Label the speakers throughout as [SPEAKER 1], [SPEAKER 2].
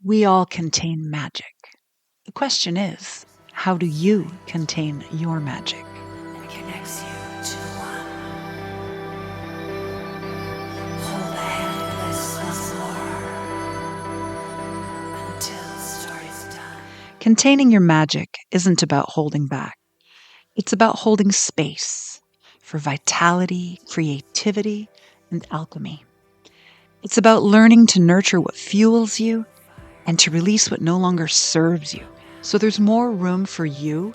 [SPEAKER 1] We all contain magic. The question is, how do you contain your magic?
[SPEAKER 2] It connects you to one. Hold the hand of bliss once more until the story's done.
[SPEAKER 1] Containing your magic isn't about holding back. It's about holding space for vitality, creativity, and alchemy. It's about learning to nurture what fuels you and to release what no longer serves you. So there's more room for you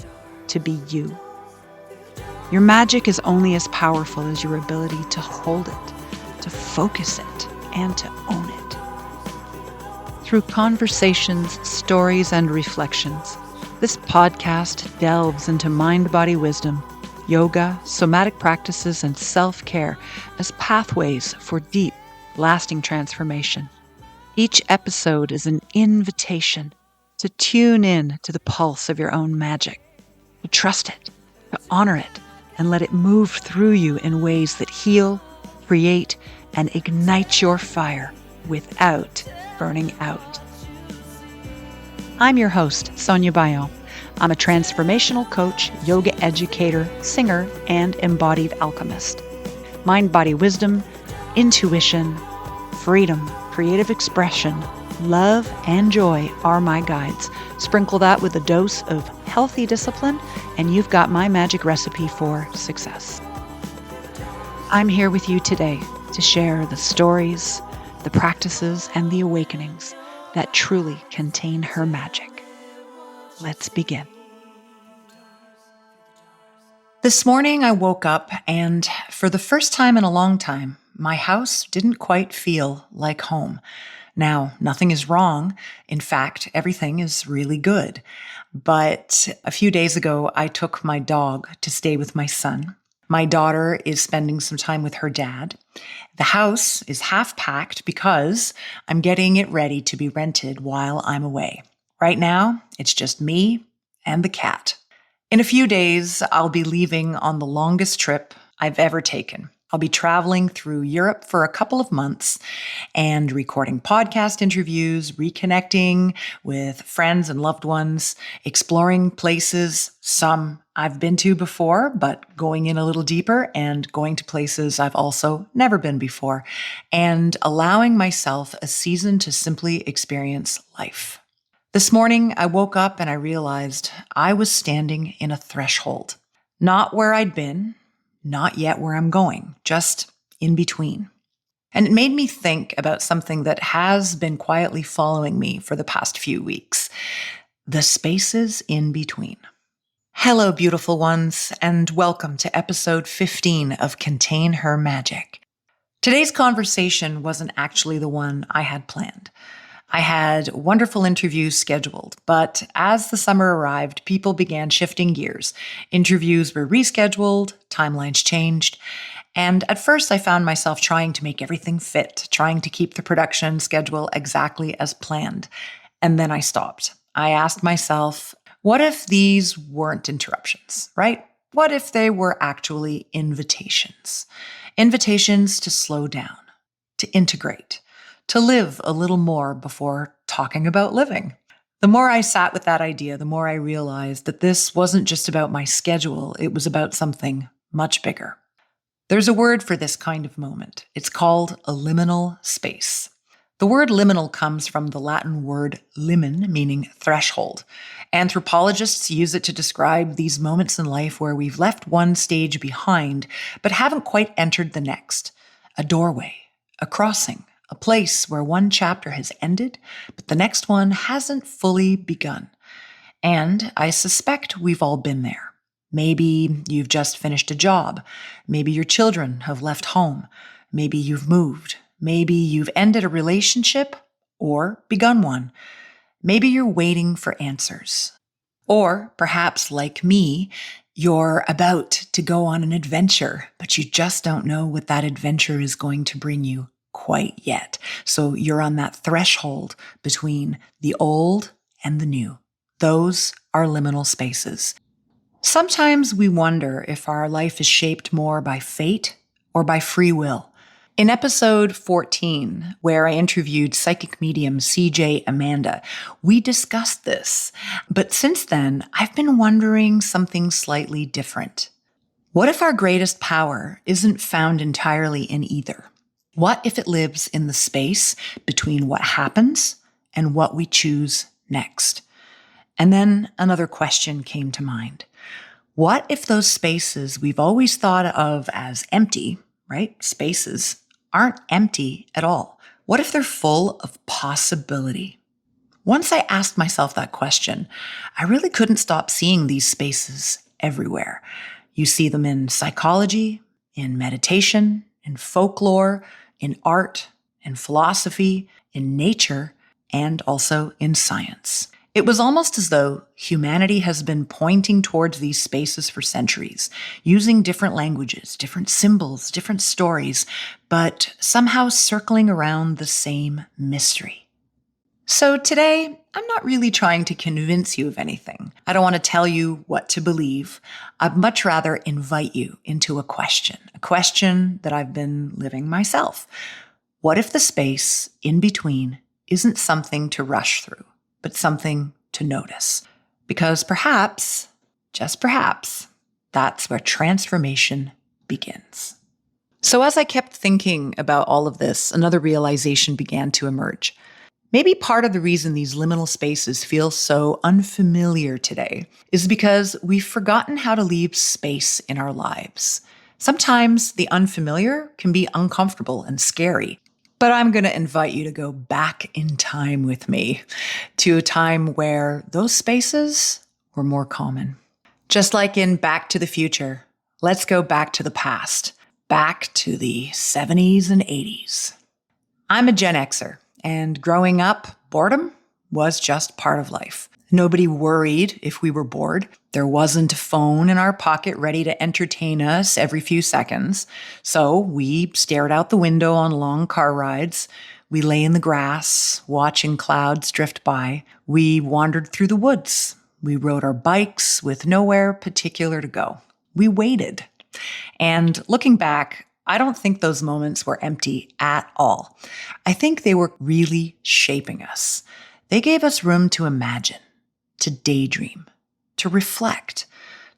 [SPEAKER 1] to be you. Your magic is only as powerful as your ability to hold it, to focus it, and to own it. Through conversations, stories, and reflections, this podcast delves into mind-body wisdom, yoga, somatic practices, and self-care as pathways for deep, lasting transformation. Each episode is an invitation to tune in to the pulse of your own magic, to trust it, to honor it, and let it move through you in ways that heal, create, and ignite your fire without burning out. I'm your host, Sonia. I'm a transformational coach, yoga educator, singer, and embodied alchemist. Mind-body wisdom, intuition, freedom, creative expression, love, and joy are my guides. Sprinkle that with a dose of healthy discipline, and you've got my magic recipe for success. I'm here with you today to share the stories, the practices, and the awakenings that truly contain her magic. Let's begin. This morning I woke up and for the first time in a long time, my house didn't quite feel like home. Now, nothing is wrong. In fact, everything is really good. But a few days ago, I took my dog to stay with my son. My daughter is spending some time with her dad. The house is half packed because I'm getting it ready to be rented while I'm away. Right now, it's just me and the cat. In a few days, I'll be leaving on the longest trip I've ever taken. I'll be traveling through Europe for a couple of months and recording podcast interviews, reconnecting with friends and loved ones, exploring places, some I've been to before, but going in a little deeper and going to places I've also never been before, and allowing myself a season to simply experience life. This morning, I woke up and I realized I was standing in a threshold, not where I'd been, not yet where I'm going, just in between. And it made me think about something that has been quietly following me for the past few weeks, the spaces in between. Hello, beautiful ones, and welcome to episode 15 of Contain Her Magic. Today's conversation wasn't actually the one I had planned. I had wonderful interviews scheduled, but as the summer arrived, people began shifting gears. Interviews were rescheduled, timelines changed, and at first I found myself trying to make everything fit, trying to keep the production schedule exactly as planned. And then I stopped. I asked myself, what if these weren't interruptions, right? What if they were actually invitations? Invitations to slow down, to integrate, to live a little more before talking about living. The more I sat with that idea, the more I realized that this wasn't just about my schedule, it was about something much bigger. There's a word for this kind of moment. It's called a liminal space. The word liminal comes from the Latin word limen, meaning threshold. Anthropologists use it to describe these moments in life where we've left one stage behind, but haven't quite entered the next. A doorway, a crossing, a place where one chapter has ended, but the next one hasn't fully begun. And I suspect we've all been there. Maybe you've just finished a job. Maybe your children have left home. Maybe you've moved. Maybe you've ended a relationship or begun one. Maybe you're waiting for answers. Or perhaps, like me, you're about to go on an adventure, but you just don't know what that adventure is going to bring you quite yet. So you're on that threshold between the old and the new. Those are liminal spaces. Sometimes we wonder if our life is shaped more by fate or by free will. In episode 14, where I interviewed psychic medium CJ Amanda, we discussed this. But since then, I've been wondering something slightly different. What if our greatest power isn't found entirely in either? What if it lives in the space between what happens and what we choose next? And then another question came to mind. What if those spaces we've always thought of as empty, right? Spaces aren't empty at all. What if they're full of possibility? Once I asked myself that question, I really couldn't stop seeing these spaces everywhere. You see them in psychology, in meditation, in folklore, in art, in philosophy, in nature, and also in science. It was almost as though humanity has been pointing towards these spaces for centuries, using different languages, different symbols, different stories, but somehow circling around the same mystery. So today, I'm not really trying to convince you of anything. I don't want to tell you what to believe. I'd much rather invite you into a question that I've been living myself. What if the space in between isn't something to rush through, but something to notice? Because perhaps, just perhaps, that's where transformation begins. So as I kept thinking about all of this, another realization began to emerge. Maybe part of the reason these liminal spaces feel so unfamiliar today is because we've forgotten how to leave space in our lives. Sometimes the unfamiliar can be uncomfortable and scary. But I'm going to invite you to go back in time with me to a time where those spaces were more common. Just like in Back to the Future, let's go back to the past, back to the 70s and 80s. I'm a Gen Xer, and growing up, boredom was just part of life. Nobody worried if we were bored. There wasn't a phone in our pocket ready to entertain us every few seconds. So we stared out the window on long car rides. We lay in the grass, watching clouds drift by. We wandered through the woods. We rode our bikes with nowhere particular to go. We waited. And looking back, I don't think those moments were empty at all. I think they were really shaping us. They gave us room to imagine, to daydream, to reflect,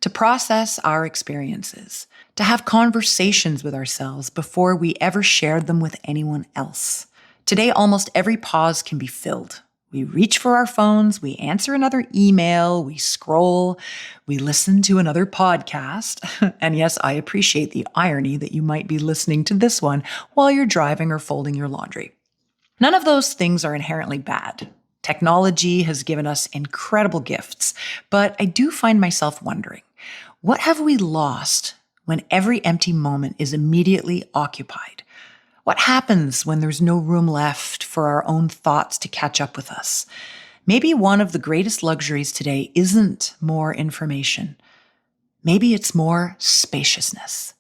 [SPEAKER 1] to process our experiences, to have conversations with ourselves before we ever shared them with anyone else. Today, almost every pause can be filled. We reach for our phones, we answer another email, we scroll, we listen to another podcast. And yes, I appreciate the irony that you might be listening to this one while you're driving or folding your laundry. None of those things are inherently bad. Technology has given us incredible gifts, but I do find myself wondering, what have we lost when every empty moment is immediately occupied? What happens when there's no room left for our own thoughts to catch up with us? Maybe one of the greatest luxuries today isn't more information. Maybe it's more spaciousness.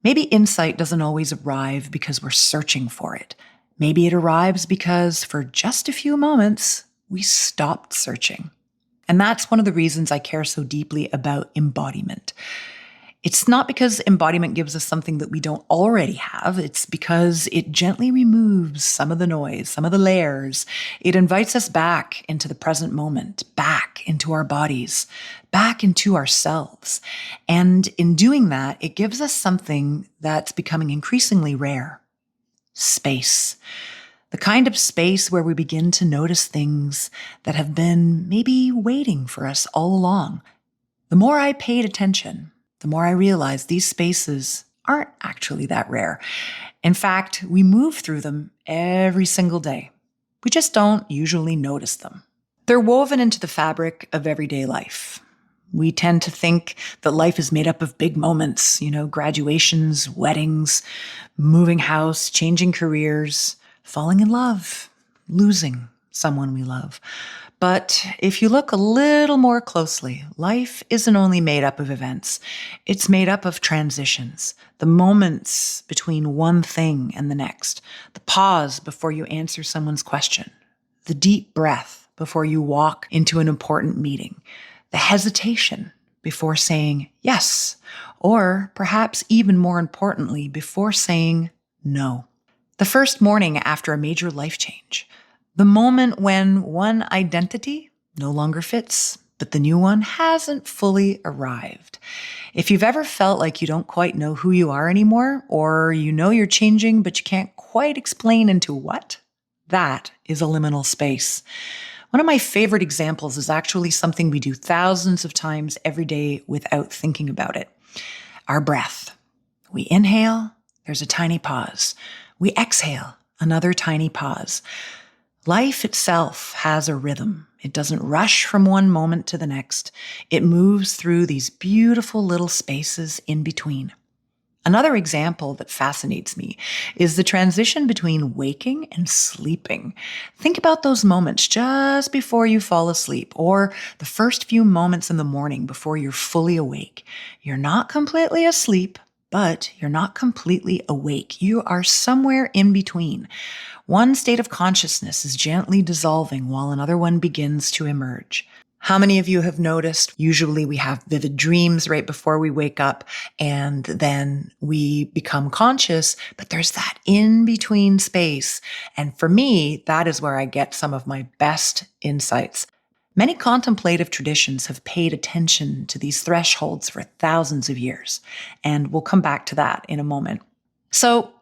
[SPEAKER 1] Maybe insight doesn't always arrive because we're searching for it. Maybe it arrives because for just a few moments, we stopped searching. And that's one of the reasons I care so deeply about embodiment. It's not because embodiment gives us something that we don't already have. It's because it gently removes some of the noise, some of the layers. It invites us back into the present moment, back into our bodies, back into ourselves. And in doing that, it gives us something that's becoming increasingly rare. Space. The kind of space where we begin to notice things that have been maybe waiting for us all along. The more I paid attention, the more I realized these spaces aren't actually that rare. In fact, we move through them every single day. We just don't usually notice them. They're woven into the fabric of everyday life. We tend to think that life is made up of big moments, graduations, weddings, moving house, changing careers, falling in love, losing someone we love. But if you look a little more closely, life isn't only made up of events. It's made up of transitions, the moments between one thing and the next, the pause before you answer someone's question, the deep breath before you walk into an important meeting, the hesitation before saying yes, or perhaps even more importantly, before saying No. The first morning after a major life change. The moment when one identity no longer fits, but the new one hasn't fully arrived. If you've ever felt like you don't quite know who you are anymore, or you know you're changing, but you can't quite explain into what, that is a liminal space. One of my favorite examples is actually something we do thousands of times every day without thinking about it. Our breath. We inhale, there's a tiny pause. We exhale, another tiny pause. Life itself has a rhythm. It doesn't rush from one moment to the next. It moves through these beautiful little spaces in between. Another example that fascinates me is the transition between waking and sleeping. Think about those moments just before you fall asleep, or the first few moments in the morning before you're fully awake. You're not completely asleep, but you're not completely awake. You are somewhere in between. One state of consciousness is gently dissolving while another one begins to emerge. How many of you have noticed usually we have vivid dreams right before we wake up and then we become conscious, but there's that in-between space. And for me, that is where I get some of my best insights. Many contemplative traditions have paid attention to these thresholds for thousands of years, and we'll come back to that in a moment. So,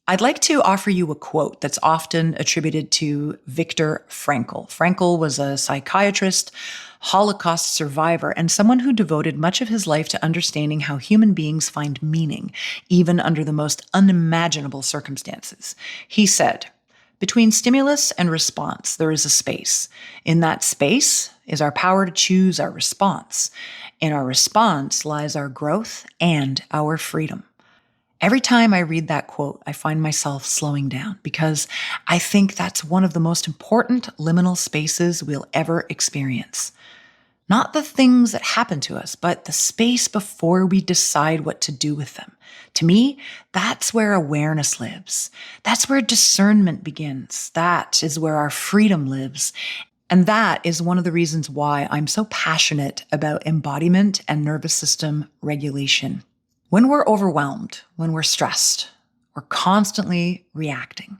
[SPEAKER 1] I'd like to offer you a quote that's often attributed to Viktor Frankl. Frankl was a psychiatrist, Holocaust survivor, and someone who devoted much of his life to understanding how human beings find meaning, even under the most unimaginable circumstances. He said, "Between stimulus and response, there is a space. In that space is our power to choose our response. In our response lies our growth and our freedom." Every time I read that quote, I find myself slowing down because I think that's one of the most important liminal spaces we'll ever experience. Not the things that happen to us, but the space before we decide what to do with them. To me, that's where awareness lives. That's where discernment begins. That is where our freedom lives. And that is one of the reasons why I'm so passionate about embodiment and nervous system regulation. When we're overwhelmed, when we're stressed, we're constantly reacting.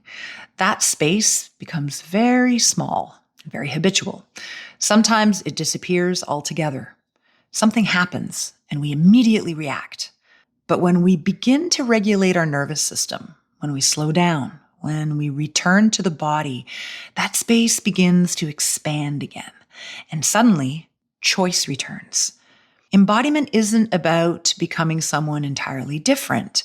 [SPEAKER 1] That space becomes very small, very habitual. Sometimes it disappears altogether. Something happens and we immediately react. But when we begin to regulate our nervous system, when we slow down, when we return to the body, that space begins to expand again. And suddenly, choice returns. Embodiment isn't about becoming someone entirely different.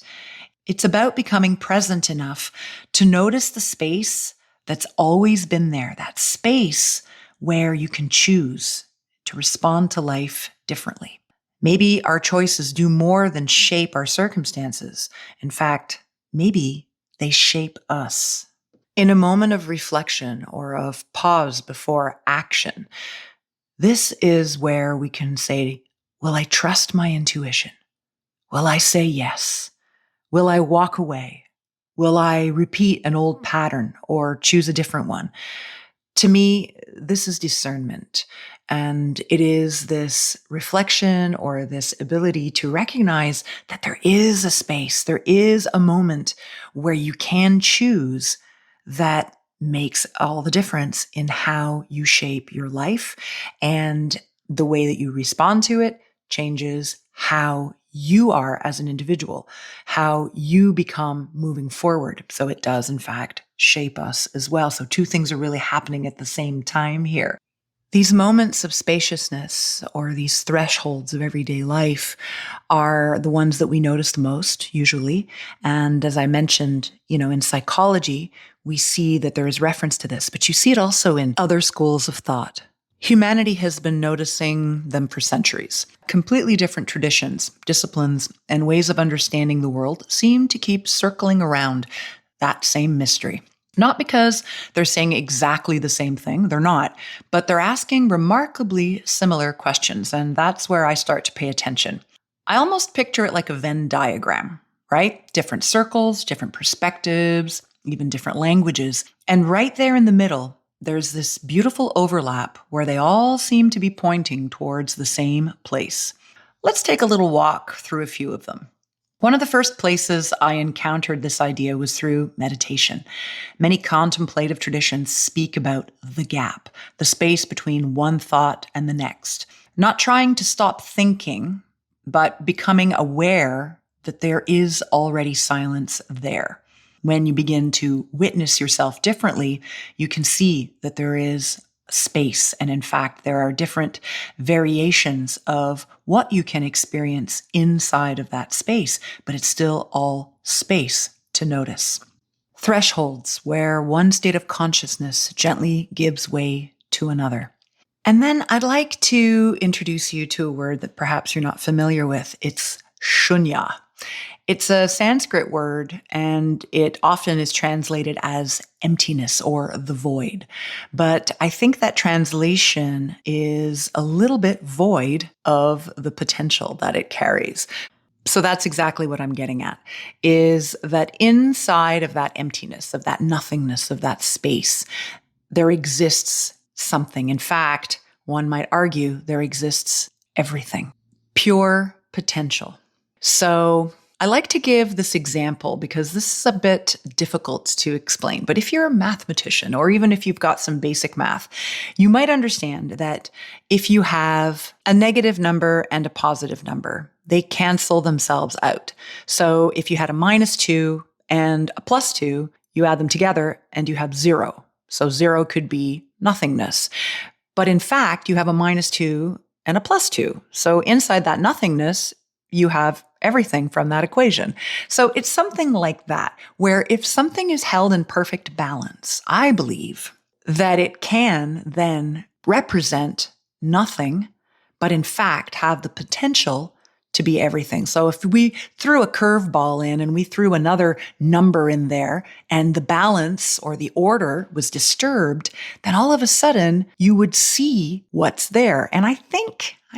[SPEAKER 1] It's about becoming present enough to notice the space that's always been there, that space where you can choose to respond to life differently. Maybe our choices do more than shape our circumstances. In fact, maybe they shape us. In a moment of reflection or of pause before action, this is where we can say, will I trust my intuition? Will I say yes? Will I walk away? Will I repeat an old pattern or choose a different one? To me, this is discernment. And it is this reflection or this ability to recognize that there is a space, there is a moment where you can choose that makes all the difference in how you shape your life, and the way that you respond to it changes how you are as an individual, how you become moving forward. So it does, in fact, shape us as well. So two things are really happening at the same time here. These moments of spaciousness or these thresholds of everyday life are the ones that we notice the most, usually. And as I mentioned, in psychology, we see that there is reference to this, but you see it also in other schools of thought. Humanity has been noticing them for centuries. Completely different traditions, disciplines, and ways of understanding the world seem to keep circling around that same mystery. Not because they're saying exactly the same thing, they're not, but they're asking remarkably similar questions, and that's where I start to pay attention. I almost picture it like a Venn diagram, right? Different circles, different perspectives, even different languages. And right there in the middle, there's this beautiful overlap where they all seem to be pointing towards the same place. Let's take a little walk through a few of them. One of the first places I encountered this idea was through meditation. Many contemplative traditions speak about the gap, the space between one thought and the next. Not trying to stop thinking, but becoming aware that there is already silence there. When you begin to witness yourself differently, you can see that there is space. And in fact, there are different variations of what you can experience inside of that space, but it's still all space to notice. Thresholds where one state of consciousness gently gives way to another. And then I'd like to introduce you to a word that perhaps you're not familiar with. It's Śūnya. It's a Sanskrit word, and it often is translated as emptiness or the void. But I think that translation is a little bit void of the potential that it carries. So that's exactly what I'm getting at, is that inside of that emptiness, of that nothingness, of that space, there exists something. In fact, one might argue there exists everything. Pure potential. So I like to give this example because this is a bit difficult to explain. But if you're a mathematician, or even if you've got some basic math, you might understand that if you have a negative number and a positive number, they cancel themselves out. So if you had a -2 and a +2, you add them together and you have 0. So 0 could be nothingness. But in fact, you have a -2 and a +2. So inside that nothingness, you have everything from that equation. So it's something like that, where if something is held in perfect balance, I believe that it can then represent nothing, but in fact have the potential to be everything. So if we threw a curveball in and we threw another number in there and the balance or the order was disturbed, then all of a sudden you would see what's there. And I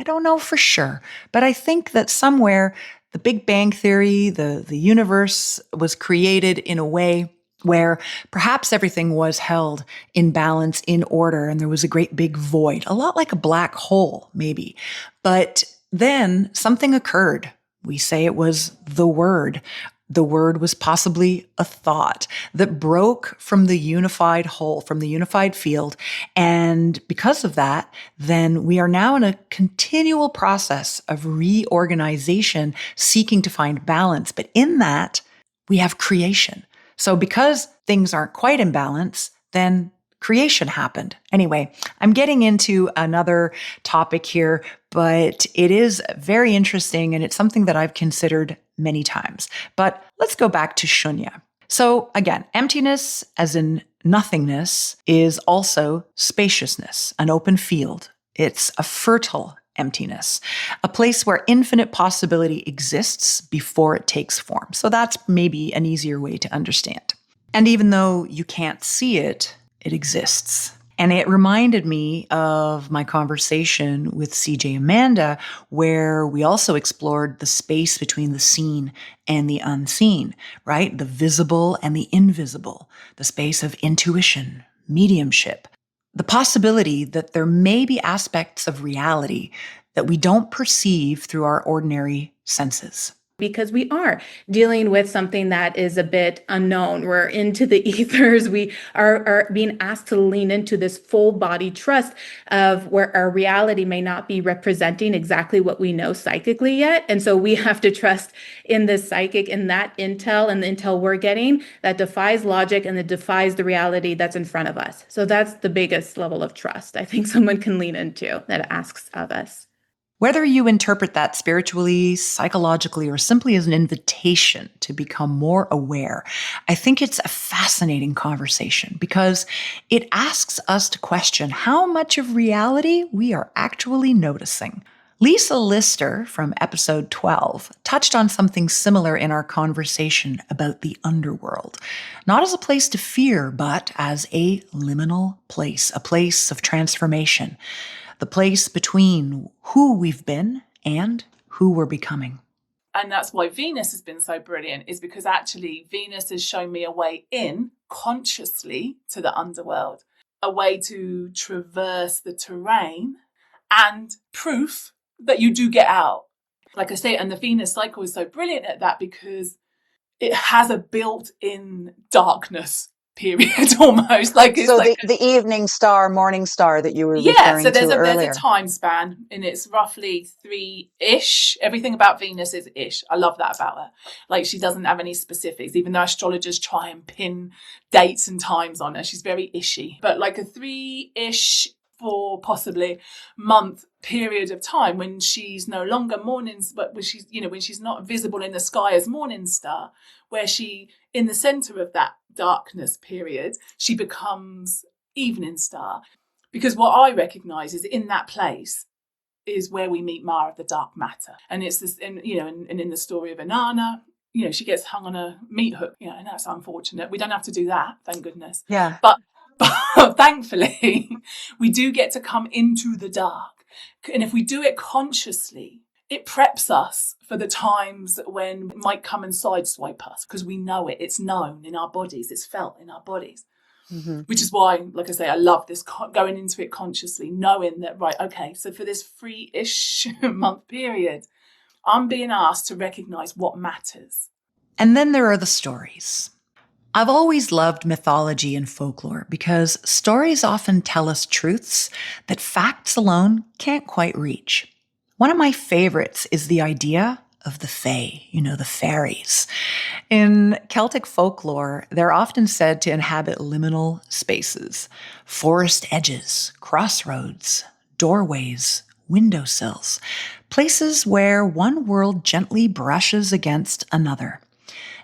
[SPEAKER 1] don't know for sure, but I think that somewhere the Big Bang Theory, the universe was created in a way where perhaps everything was held in balance, in order, and there was a great big void, a lot like a black hole, maybe. But then something occurred. We say it was the word. The word was possibly a thought that broke from the unified whole, from the unified field. And because of that, then we are now in a continual process of reorganization, seeking to find balance. But in that, we have creation. So because things aren't quite in balance, then creation happened. Anyway, I'm getting into another topic here, but it is very interesting and it's something that I've considered many times. But let's go back to Śūnya. So again, emptiness as in nothingness is also spaciousness, an open field. It's a fertile emptiness, a place where infinite possibility exists before it takes form. So that's maybe an easier way to understand. And even though you can't see it, it exists. And it reminded me of my conversation with CJ Amanda, where we also explored the space between the seen and the unseen, right? The visible and the invisible, the space of intuition, mediumship, the possibility that there may be aspects of reality that we don't perceive through our ordinary senses.
[SPEAKER 3] Because we are dealing with something that is a bit unknown. We're into the ethers. We are being asked to lean into this full body trust of where our reality may not be representing exactly what we know psychically yet. And so we have to trust in this psychic, in that intel and the intel we're getting that defies logic and that defies the reality that's in front of us. So that's the biggest level of trust I think someone can lean into that asks of us.
[SPEAKER 1] Whether you interpret that spiritually, psychologically, or simply as an invitation to become more aware, I think it's a fascinating conversation because it asks us to question how much of reality we are actually noticing. Lisa Lister from episode 12 touched on something similar in our conversation about the underworld, not as a place to fear, but as a liminal place, a place of transformation. The place between who we've been and who we're becoming.
[SPEAKER 4] And that's why Venus has been so brilliant, is because actually Venus has shown me a way in consciously to the underworld, a way to traverse the terrain and proof that you do get out. Like I say, and the Venus cycle is so brilliant at that because it has a built-in darkness period almost. Like it's
[SPEAKER 5] So
[SPEAKER 4] like
[SPEAKER 5] the evening star, morning star that you were
[SPEAKER 4] yeah, so
[SPEAKER 5] referring to
[SPEAKER 4] there's
[SPEAKER 5] earlier.
[SPEAKER 4] a time span, and it's roughly 3-ish. Everything about Venus is ish. I love that about her. Like she doesn't have any specifics, even though astrologers try and pin dates and times on her. She's very ishy, but like a 3-ish for possibly month period of time when she's no longer mornings, but when she's, when she's not visible in the sky as morning star, where she in the center of that darkness period, she becomes evening star. Because what I recognise is in that place is where we meet Mara, the dark matter. And it's this, and in the story of Inanna, she gets hung on a meat hook, and that's unfortunate. We don't have to do that, thank goodness.
[SPEAKER 5] Yeah.
[SPEAKER 4] But thankfully, we do get to come into the dark. And if we do it consciously, it preps us for the times when it might come and sideswipe us because we know it. It's known in our bodies. It's felt in our bodies. Mm-hmm. Which is why, like I say, I love this going into it consciously, knowing that, right, okay, so for this 3-ish month period, I'm being asked to recognize what matters.
[SPEAKER 1] And then there are the stories. I've always loved mythology and folklore because stories often tell us truths that facts alone can't quite reach. One of my favorites is the idea of the fae, the fairies. In Celtic folklore, they're often said to inhabit liminal spaces, forest edges, crossroads, doorways, windowsills, places where one world gently brushes against another.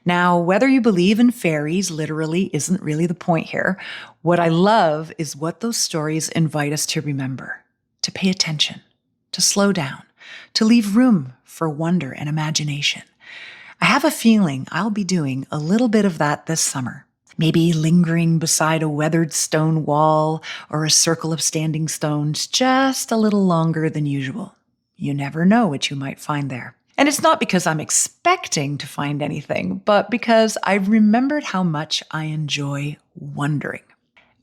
[SPEAKER 1] Now, whether you believe in fairies literally isn't really the point here. What I love is what those stories invite us to remember, to pay attention, to slow down, to leave room for wonder and imagination. I have a feeling I'll be doing a little bit of that this summer. Maybe lingering beside a weathered stone wall or a circle of standing stones just a little longer than usual. You never know what you might find there. And it's not because I'm expecting to find anything, but because I've remembered how much I enjoy wondering.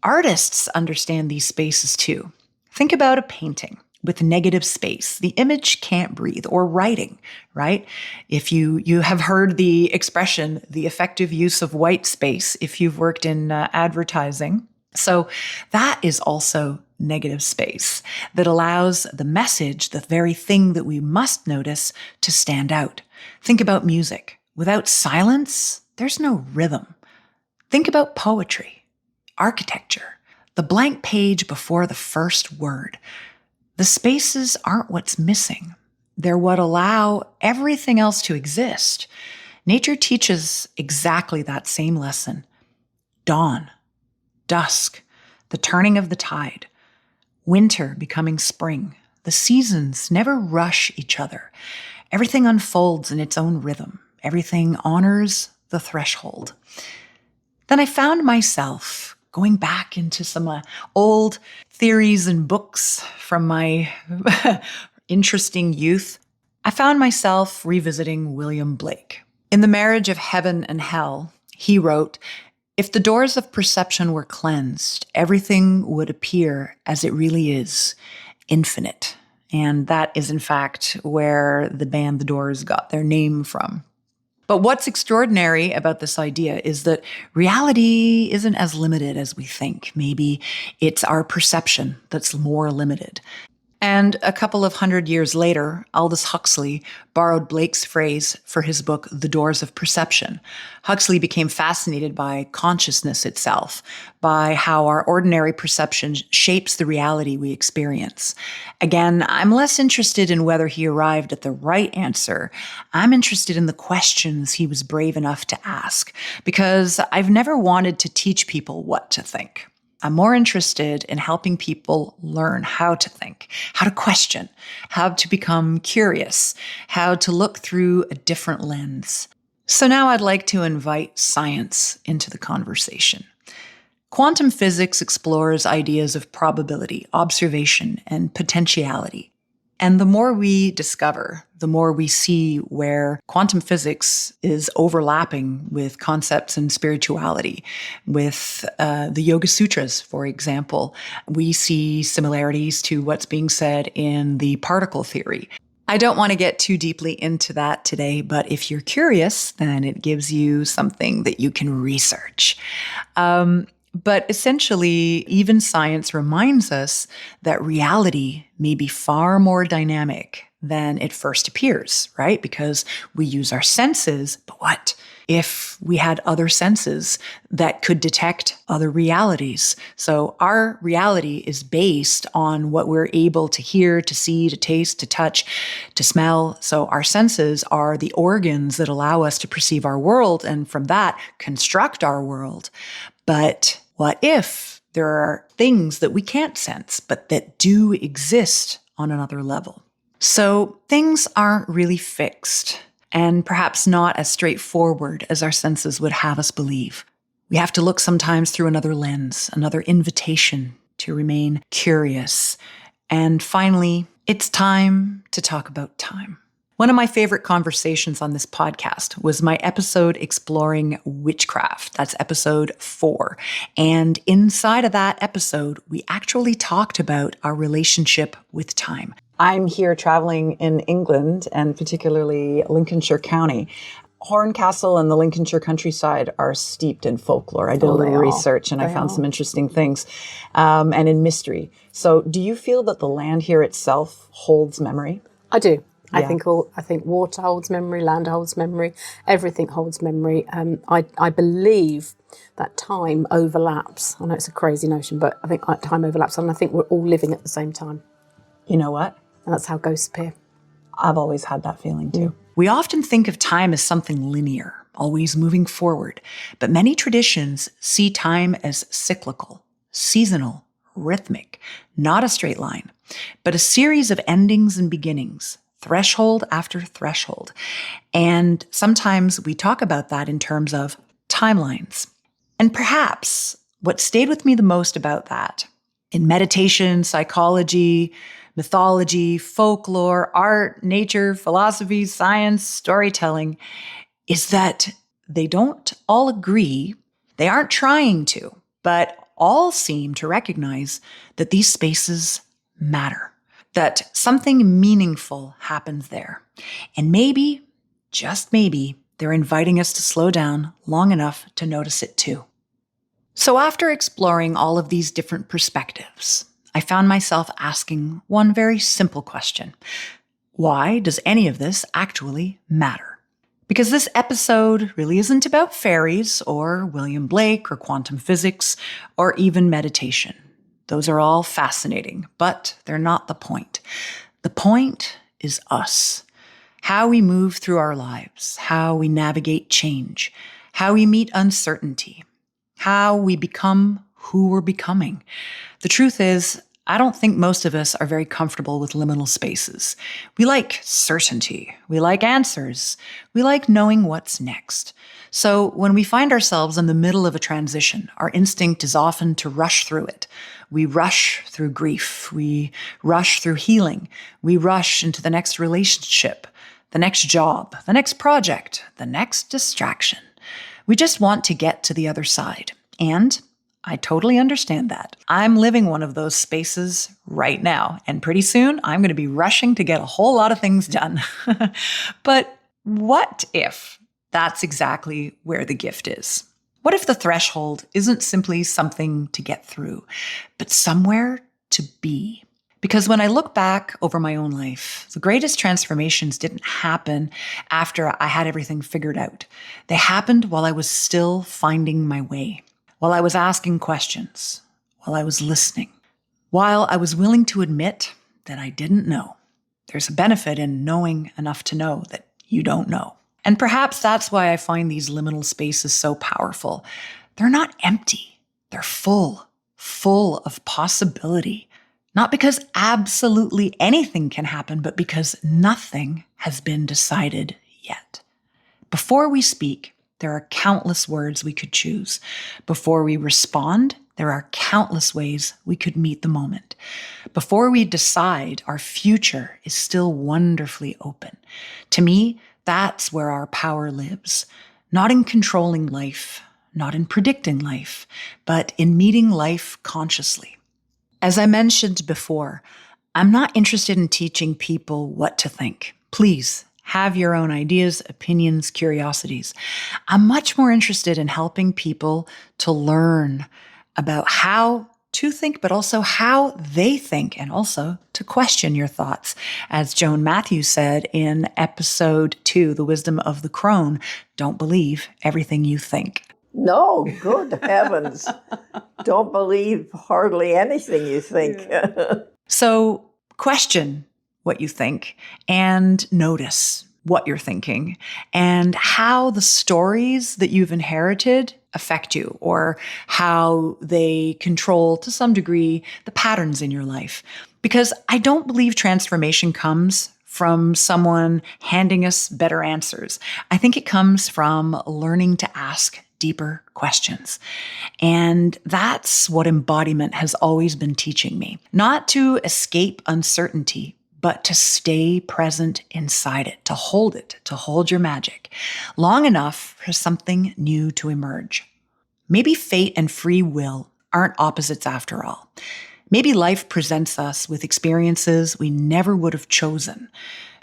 [SPEAKER 1] Artists understand these spaces too. Think about a painting with negative space. The image can't breathe, or writing, right? If you have heard the expression, the effective use of white space, if you've worked in advertising. So that is also negative space that allows the message, the very thing that we must notice, to stand out. Think about music. Without silence, there's no rhythm. Think about poetry, architecture, the blank page before the first word. The spaces aren't what's missing. They're what allow everything else to exist. Nature teaches exactly that same lesson. Dawn, dusk, the turning of the tide, winter becoming spring. The seasons never rush each other. Everything unfolds in its own rhythm. Everything honors the threshold. Then I found myself going back into some old theories and books from my interesting youth. I found myself revisiting William Blake. In The Marriage of Heaven and Hell, he wrote, "If the doors of perception were cleansed, everything would appear as it really is, infinite." And that is, in fact, where the band The Doors got their name from. But what's extraordinary about this idea is that reality isn't as limited as we think. Maybe it's our perception that's more limited. And a couple of hundred years later, Aldous Huxley borrowed Blake's phrase for his book, The Doors of Perception. Huxley became fascinated by consciousness itself, by how our ordinary perception shapes the reality we experience. Again, I'm less interested in whether he arrived at the right answer. I'm interested in the questions he was brave enough to ask, because I've never wanted to teach people what to think. I'm more interested in helping people learn how to think, how to question, how to become curious, how to look through a different lens. So now I'd like to invite science into the conversation. Quantum physics explores ideas of probability, observation, and potentiality. And the more we discover, the more we see where quantum physics is overlapping with concepts in spirituality. With the Yoga Sutras, for example, we see similarities to what's being said in the particle theory. I don't want to get too deeply into that today, but if you're curious, then it gives you something that you can research. But essentially, even science reminds us that reality may be far more dynamic than it first appears, right? Because we use our senses, but what if we had other senses that could detect other realities? So our reality is based on what we're able to hear, to see, to taste, to touch, to smell. So our senses are the organs that allow us to perceive our world and from that construct our world. But what if there are things that we can't sense, but that do exist on another level? So things aren't really fixed and perhaps not as straightforward as our senses would have us believe. We have to look sometimes through another lens, another invitation to remain curious. And finally, it's time to talk about time. One of my favorite conversations on this podcast was my episode exploring witchcraft. That's episode 4. And inside of that episode, we actually talked about our relationship with time. I'm here traveling in England and particularly Lincolnshire County. Horncastle and the Lincolnshire countryside are steeped in folklore. I did a little research and I found some interesting things and in mystery. So do you feel that the land here itself holds memory?
[SPEAKER 6] I do.
[SPEAKER 1] Yeah.
[SPEAKER 6] I think water holds memory, land holds memory, everything holds memory. I believe that time overlaps. I know it's a crazy notion, but I think time overlaps, and I think we're all living at the same time.
[SPEAKER 1] You know what?
[SPEAKER 6] And that's how ghosts appear.
[SPEAKER 1] I've always had that feeling too. We often think of time as something linear, always moving forward, but many traditions see time as cyclical, seasonal, rhythmic, not a straight line, but a series of endings and beginnings, threshold after threshold. And sometimes we talk about that in terms of timelines. And perhaps what stayed with me the most about that, in meditation, psychology, mythology, folklore, art, nature, philosophy, science, storytelling, is that they don't all agree. They aren't trying to, but all seem to recognize that these spaces matter, that something meaningful happens there. And maybe, just maybe, they're inviting us to slow down long enough to notice it too. So after exploring all of these different perspectives, I found myself asking one very simple question. Why does any of this actually matter? Because this episode really isn't about fairies or William Blake or quantum physics or even meditation. Those are all fascinating, but they're not the point. The point is us. How we move through our lives, how we navigate change, how we meet uncertainty, how we become who we're becoming. The truth is, I don't think most of us are very comfortable with liminal spaces. We like certainty. We like answers. We like knowing what's next. So when we find ourselves in the middle of a transition, our instinct is often to rush through it. We rush through grief. We rush through healing. We rush into the next relationship, the next job, the next project, the next distraction. We just want to get to the other side. And I totally understand that. I'm living one of those spaces right now, and pretty soon I'm going to be rushing to get a whole lot of things done. But what if that's exactly where the gift is? What if the threshold isn't simply something to get through, but somewhere to be? Because when I look back over my own life, the greatest transformations didn't happen after I had everything figured out. They happened while I was still finding my way. While I was asking questions, while I was listening, while I was willing to admit that I didn't know. There's a benefit in knowing enough to know that you don't know. And perhaps that's why I find these liminal spaces so powerful. They're not empty. They're full of possibility. Not because absolutely anything can happen, but because nothing has been decided yet. Before we speak, there are countless words we could choose. Before we respond, there are countless ways we could meet the moment. Before we decide, our future is still wonderfully open. To me, that's where our power lives. Not in controlling life, not in predicting life, but in meeting life consciously. As I mentioned before, I'm not interested in teaching people what to think. Please have your own ideas, opinions, curiosities. I'm much more interested in helping people to learn about how to think, but also how they think, and also to question your thoughts. As Joan Matthews said in episode 2, The Wisdom of the Crone, don't believe everything you think.
[SPEAKER 7] No, good heavens. Don't believe hardly anything you think.
[SPEAKER 1] So question what you think and notice what you're thinking and how the stories that you've inherited affect you, or how they control to some degree the patterns in your life. Because I don't believe transformation comes from someone handing us better answers. I think it comes from learning to ask deeper questions. And that's what embodiment has always been teaching me. Not to escape uncertainty, but to stay present inside it, to hold your magic, long enough for something new to emerge. Maybe fate and free will aren't opposites after all. Maybe life presents us with experiences we never would have chosen.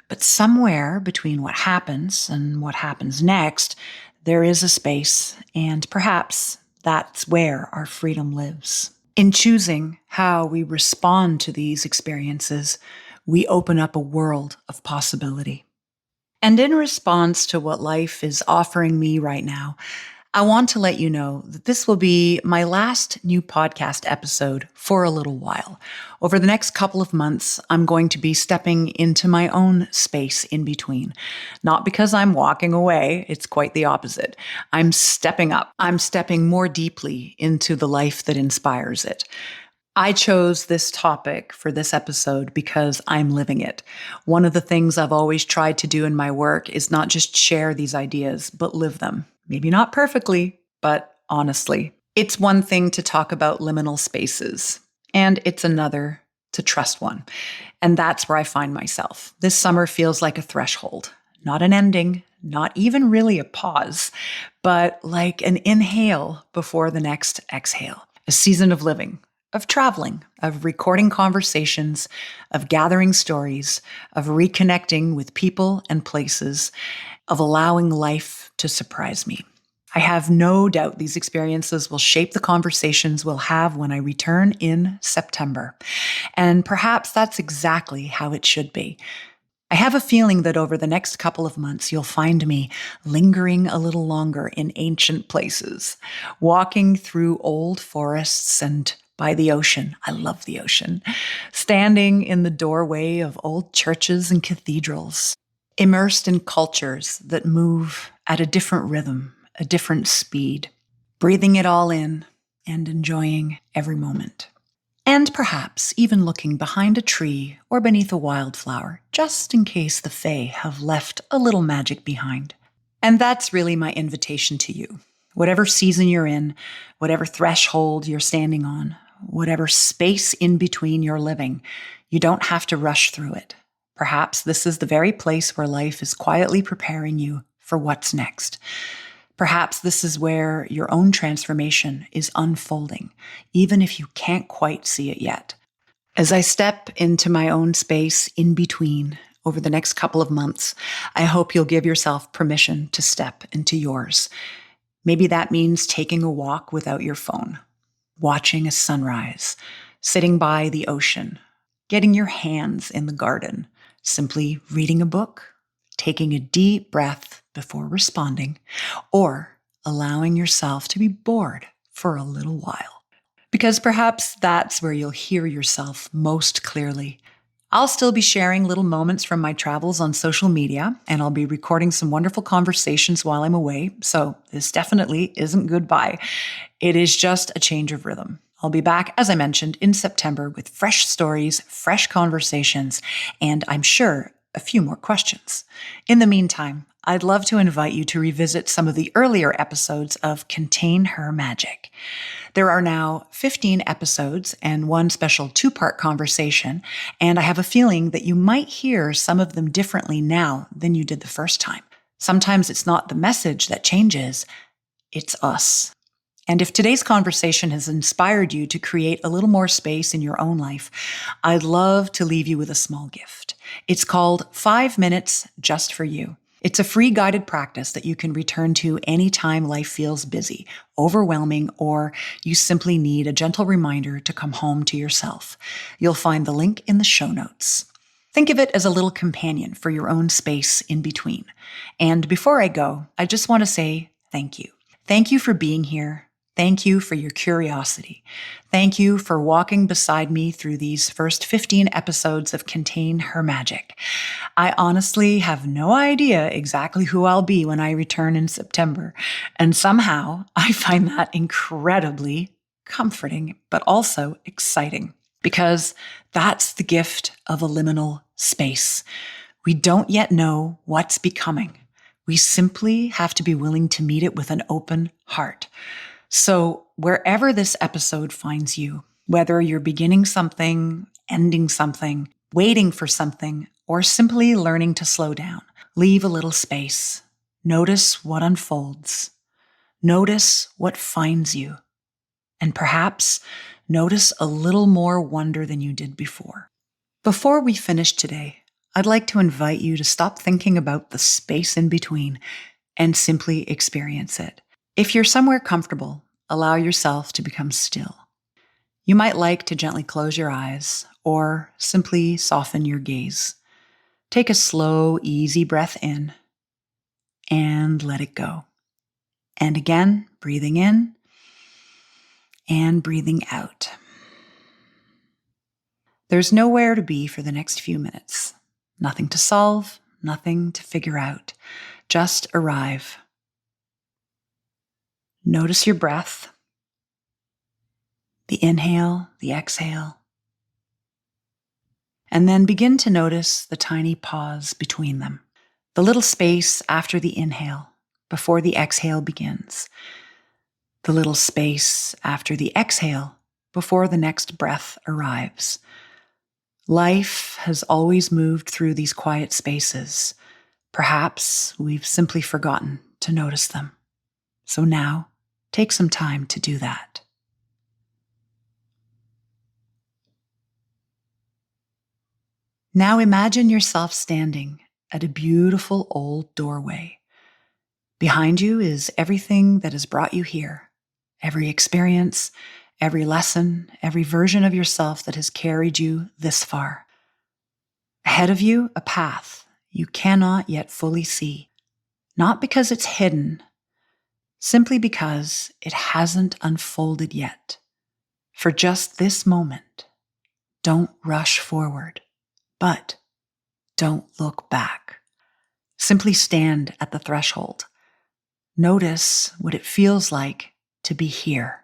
[SPEAKER 1] But somewhere between what happens and what happens next, there is a space, and perhaps that's where our freedom lives. In choosing how we respond to these experiences, we open up a world of possibility. And in response to what life is offering me right now, I want to let you know that this will be my last new podcast episode for a little while. Over the next couple of months, I'm going to be stepping into my own space in between. Not because I'm walking away, it's quite the opposite. I'm stepping up. I'm stepping more deeply into the life that inspires it. I chose this topic for this episode because I'm living it. One of the things I've always tried to do in my work is not just share these ideas, but live them. Maybe not perfectly, but honestly. It's one thing to talk about liminal spaces, and it's another to trust one. And that's where I find myself. This summer feels like a threshold, not an ending, not even really a pause, but like an inhale before the next exhale. A season of living, of traveling, of recording conversations, of gathering stories, of reconnecting with people and places, of allowing life to surprise me. I have no doubt these experiences will shape the conversations we'll have when I return in September. And perhaps that's exactly how it should be. I have a feeling that over the next couple of months, you'll find me lingering a little longer in ancient places, walking through old forests and by the ocean. I love the ocean. Standing in the doorway of old churches and cathedrals, immersed in cultures that move at a different rhythm, a different speed, breathing it all in and enjoying every moment. And perhaps even looking behind a tree or beneath a wildflower, just in case the fae have left a little magic behind. And that's really my invitation to you. Whatever season you're in, whatever threshold you're standing on, whatever space in between you're living, you don't have to rush through it. Perhaps this is the very place where life is quietly preparing you for what's next. Perhaps this is where your own transformation is unfolding, even if you can't quite see it yet. As I step into my own space in between over the next couple of months, I hope you'll give yourself permission to step into yours. Maybe that means taking a walk without your phone, watching a sunrise, sitting by the ocean, getting your hands in the garden, simply reading a book, taking a deep breath before responding, or allowing yourself to be bored for a little while. Because perhaps that's where you'll hear yourself most clearly. I'll still be sharing little moments from my travels on social media, and I'll be recording some wonderful conversations while I'm away, so this definitely isn't goodbye. It is just a change of rhythm. I'll be back, as I mentioned, in September with fresh stories, fresh conversations, and I'm sure a few more questions. In the meantime, I'd love to invite you to revisit some of the earlier episodes of Contain Her Magic. There are now 15 episodes and one special 2-part conversation, and I have a feeling that you might hear some of them differently now than you did the first time. Sometimes it's not the message that changes, it's us. And if today's conversation has inspired you to create a little more space in your own life, I'd love to leave you with a small gift. It's called 5 Minutes Just for You. It's a free guided practice that you can return to anytime life feels busy, overwhelming, or you simply need a gentle reminder to come home to yourself. You'll find the link in the show notes. Think of it as a little companion for your own space in between. And before I go, I just want to say thank you. Thank you for being here. Thank you for your curiosity. Thank you for walking beside me through these first 15 episodes of Contain Her Magic. I honestly have no idea exactly who I'll be when I return in September, and somehow I find that incredibly comforting, but also exciting, because that's the gift of a liminal space. We don't yet know what's becoming. We simply have to be willing to meet it with an open heart. So wherever this episode finds you, whether you're beginning something, ending something, waiting for something, or simply learning to slow down, leave a little space. Notice what unfolds. Notice what finds you. And perhaps notice a little more wonder than you did before. Before we finish today, I'd like to invite you to stop thinking about the space in between and simply experience it. If you're somewhere comfortable, allow yourself to become still. You might like to gently close your eyes or simply soften your gaze. Take a slow, easy breath in and let it go. And again, breathing in and breathing out. There's nowhere to be for the next few minutes. Nothing to solve, nothing to figure out. Just arrive. Notice your breath, the inhale, the exhale, and then begin to notice the tiny pause between them, the little space after the inhale, before the exhale begins, the little space after the exhale, before the next breath arrives. Life has always moved through these quiet spaces. Perhaps we've simply forgotten to notice them. So now, take some time to do that. Now imagine yourself standing at a beautiful old doorway. Behind you is everything that has brought you here, every experience, every lesson, every version of yourself that has carried you this far. Ahead of you, a path you cannot yet fully see, not because it's hidden, simply because it hasn't unfolded yet. For just this moment, don't rush forward, but don't look back. Simply stand at the threshold. Notice what it feels like to be here.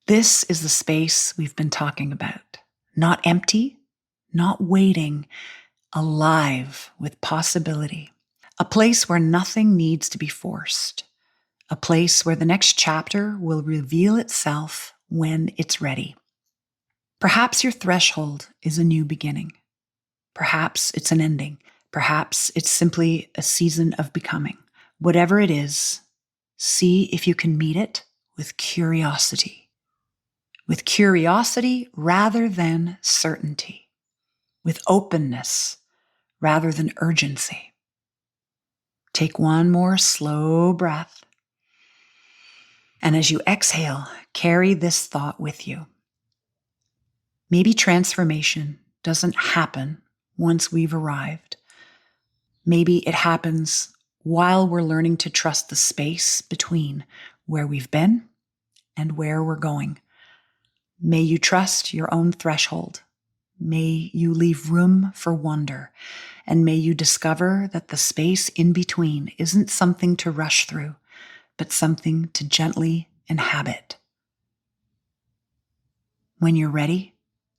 [SPEAKER 1] This is the space we've been talking about. Not empty, not waiting, alive with possibility. A place where nothing needs to be forced. A place where the next chapter will reveal itself when it's ready. Perhaps your threshold is a new beginning. Perhaps it's an ending. Perhaps it's simply a season of becoming. Whatever it is, see if you can meet it with curiosity. With curiosity rather than certainty. With openness rather than urgency. Take one more slow breath. And as you exhale, carry this thought with you. Maybe transformation doesn't happen once we've arrived. Maybe it happens while we're learning to trust the space between where we've been and where we're going. May you trust your own threshold. May you leave room for wonder. And may you discover that the space in between isn't something to rush through, but something to gently inhabit. When you're ready,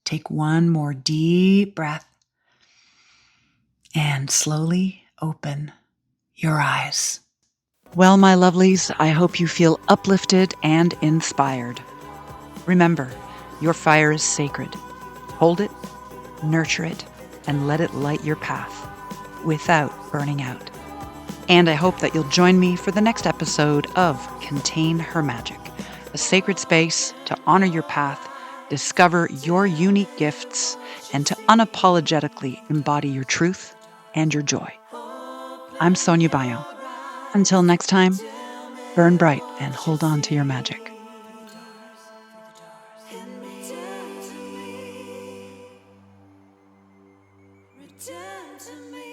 [SPEAKER 1] take one more deep breath and slowly open your eyes. Well, my lovelies, I hope you feel uplifted and inspired. Remember, your fire is sacred. Hold it, nurture it, and let it light your path without burning out. And I hope that you'll join me for the next episode of Contain Her Magic, a sacred space to honor your path, discover your unique gifts, and to unapologetically embody your truth and your joy. I'm Sonia Bayo. Until next time, burn bright and hold on to your magic.
[SPEAKER 2] Return to me.